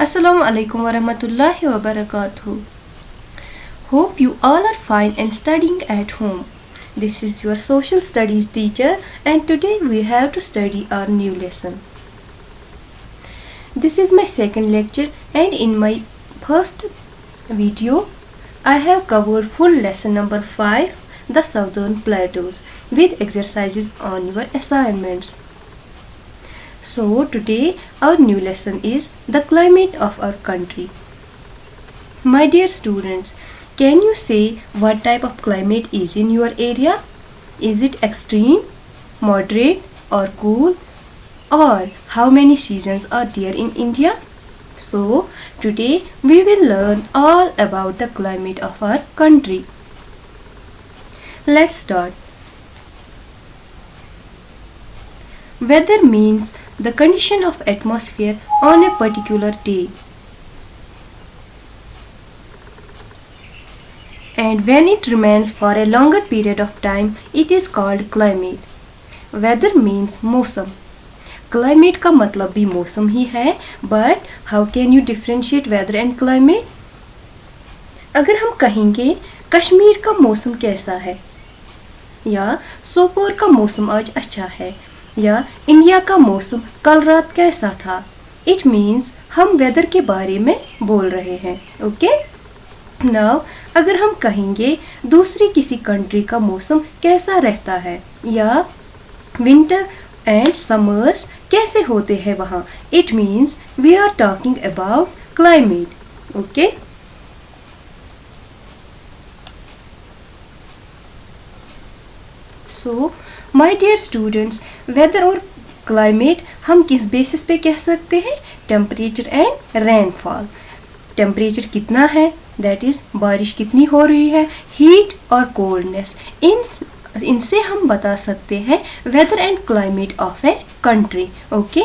Assalamu alaikum warahmatullahi wabarakatuh. Hope you all are fine and studying at home. This is your social studies teacher and today we have to study our new lesson. This is my second lecture and in my first video I have covered full lesson number 5, the Southern Plateaus, with exercises on your assignments. So today our new lesson is the climate of our country. My dear students, can you say what type of climate is in your area? Is it extreme, moderate or cool? Or how many seasons are there in India? So today we will learn all about the climate of our country. Let's start. Weather means the condition of atmosphere on a particular day. And when it remains for a longer period of time, it is called climate. Weather means मौसम. Climate का मतलब भी मौसम ही है, but how can you differentiate weather and climate? अगर हम कहेंगे कश्मीर का मौसम कैसा है, या सोपोर का मौसम आज अच्छा है, या इंडिया का मौसम कल रात कैसा था, इट मीन्स हम वेदर के बारे में बोल रहे हैं. ओके नाउ अगर हम कहेंगे दूसरी किसी कंट्री का मौसम कैसा रहता है, या विंटर एंड समर्स कैसे होते हैं वहाँ, it means we are talking about climate. Okay so my dear students, weather और क्लाइमेट हम किस बेसिस पे कह सकते हैं? Temperature and rainfall. टेम्परेचर कितना है, दैट इज बारिश कितनी हो रही है, हीट और कोल्डनेस, इनसे हम बता सकते हैं weather and climate of a country. Okay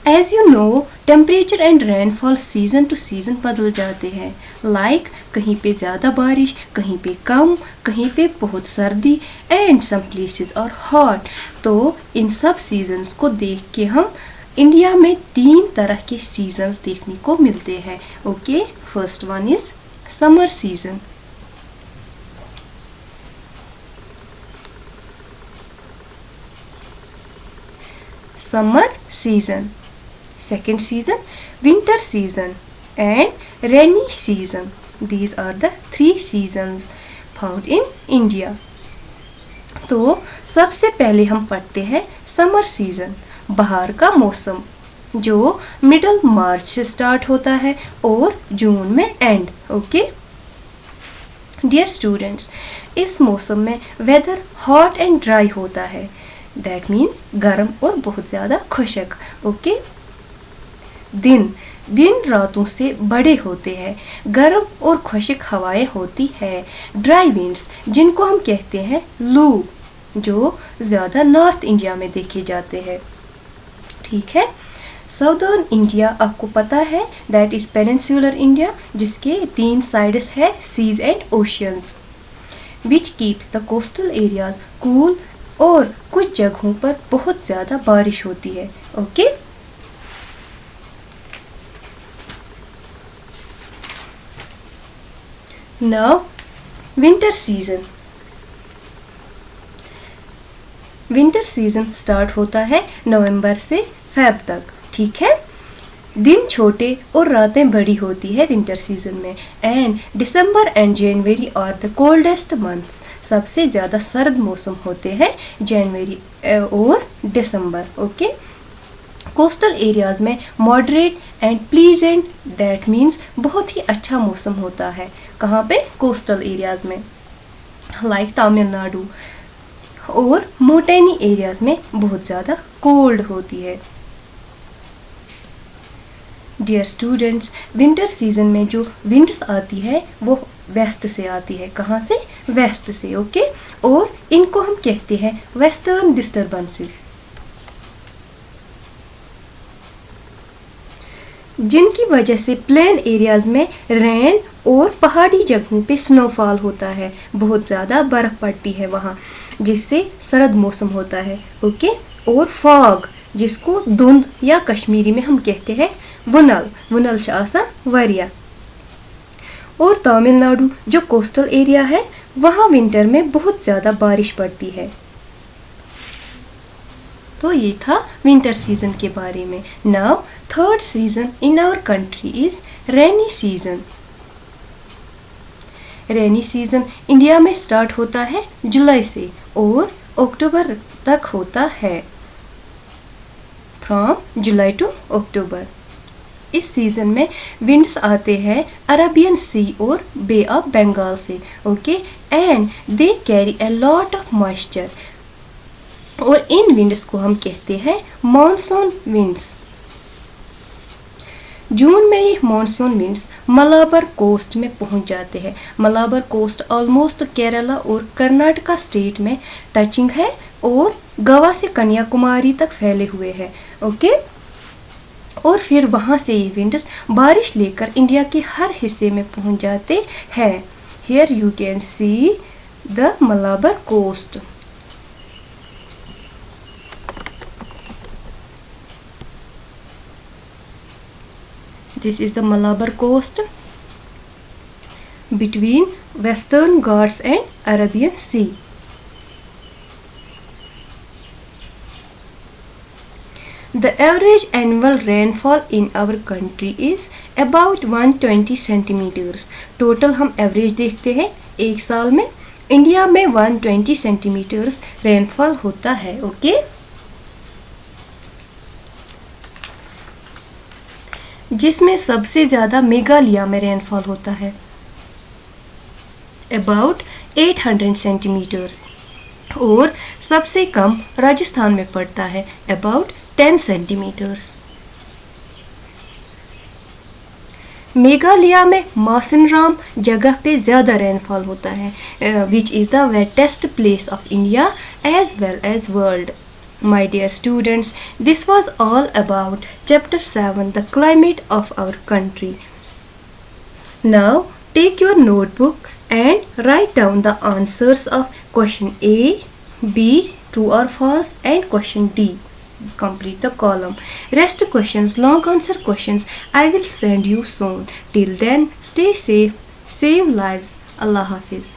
as you know, temperature and rainfall season to season बदल जाते हैं. लाइक कहीं पे ज़्यादा बारिश, कहीं पे कम, कहीं पे बहुत सर्दी and some places are hot. तो इन सब सीजन्स को देख के हम इंडिया में 3 तरह के सीजन्स देखने को मिलते हैं. Okay first one is summer season. Summer season. Second season, winter season and rainy season. These are the 3 seasons found in India. तो सबसे पहले हम पढ़ते हैं समर सीजन, बहार का मौसम, जो मिडल मार्च से स्टार्ट होता है और जून में एंड. ओके डियर स्टूडेंट्स, इस मौसम में वेदर हॉट एंड ड्राई होता है. दैट मीन्स गर्म और बहुत ज़्यादा खुशक. ओके दिन रातों से बड़े होते हैं, गर्म और खुशक हवाएं होती है. ड्राई विंड्स जिनको हम कहते हैं लू, जो ज़्यादा नॉर्थ इंडिया में देखे जाते हैं. ठीक है. साउदर्न इंडिया आपको पता है दैट इज पेनिनसुलर इंडिया, जिसके 3 साइड्स है seas and oceans, which keeps the coastal areas cool और कुछ जगहों पर बहुत ज़्यादा बारिश होती है. Okay now winter season. Winter season start होता है नवंबर से फेब तक. ठीक है. दिन छोटे और रातें बड़ी होती है विंटर सीजन में. And December and January are the coldest months. सबसे ज़्यादा सर्द मौसम होते हैं जनवरी और दिसंबर. ओके कोस्टल एरियाज़ में moderate and pleasant, that means बहुत ही अच्छा मौसम होता है. कहाँ पे? कोस्टल एरियाज़ में, लाइक तमिलनाडु. और मोटेनी एरियाज़ में बहुत ज़्यादा कोल्ड होती है. डियर स्टूडेंट्स, विंटर सीजन में जो विंड्स आती है वो वेस्ट से आती है. कहाँ से? वेस्ट से. ओके और इनको हम कहते हैं वेस्टर्न डिस्टर्बेंसेस, जिनकी वजह से प्लेन एरियाज में रेन और पहाड़ी जगहों पे स्नोफॉल होता है. बहुत ज़्यादा बर्फ़ पड़ती है वहाँ, जिससे सर्द मौसम होता है. ओके और फॉग जिसको धुंध या कश्मीरी में हम कहते हैं वुनल। वुनल छ आसान वारिया। और तमिलनाडु जो कोस्टल एरिया है वहाँ विंटर में बहुत ज़्यादा बारिश पड़ती है। तो ये था विंटर सीजन के बारे में। Now third season in our country is rainy season. Rainy season India में स्टार्ट होता है जुलाई से और अक्टूबर तक होता है, फ्रॉम जुलाई टू अक्टूबर। इस सीजन में विंड्स आते हैं अरेबियन सी और बे ऑफ बंगाल से, okay, and they carry a lot of moisture. और इन विंड्स को हम कहते हैं मॉनसून विंड्स। जून में ये मॉनसून विंड्स मलाबार कोस्ट में पहुंच जाते हैं। मलाबार कोस्ट ऑलमोस्ट केरला और कर्नाटका स्टेट में टचिंग है और गोवा से कन्याकुमारी तक फैले हुए हैं, ओके। और फिर वहां से ये विंड्स बारिश लेकर इंडिया के हर हिस्से में पहुंच जाते हैं। Here you can see the Malabar coast. This is the Malabar coast between Western Ghats and Arabian Sea. The average annual rainfall in our country is about 120 centimeters. Total हम एवरेज देखते हैं एक साल में इंडिया में 120 सेंटीमीटर्स रेनफॉल होता है, okay. जिसमें सबसे ज़्यादा मेघालय में रेनफॉल होता है अबाउट 800 सेंटीमीटर्स और सबसे कम राजस्थान में पड़ता है अबाउट 10 सेंटीमीटर्स। मेघालय में मौसिनराम जगह पे ज़्यादा रेनफॉल होता है which is the wettest place of India as well as world. My dear students, this was all about chapter 7, the climate of our country. Now take your notebook and write down the answers of question A, B, true or false, and question D. Complete the column. Rest questions, long answer questions, I will send you soon. Till then, stay safe, save lives. Allah Hafiz.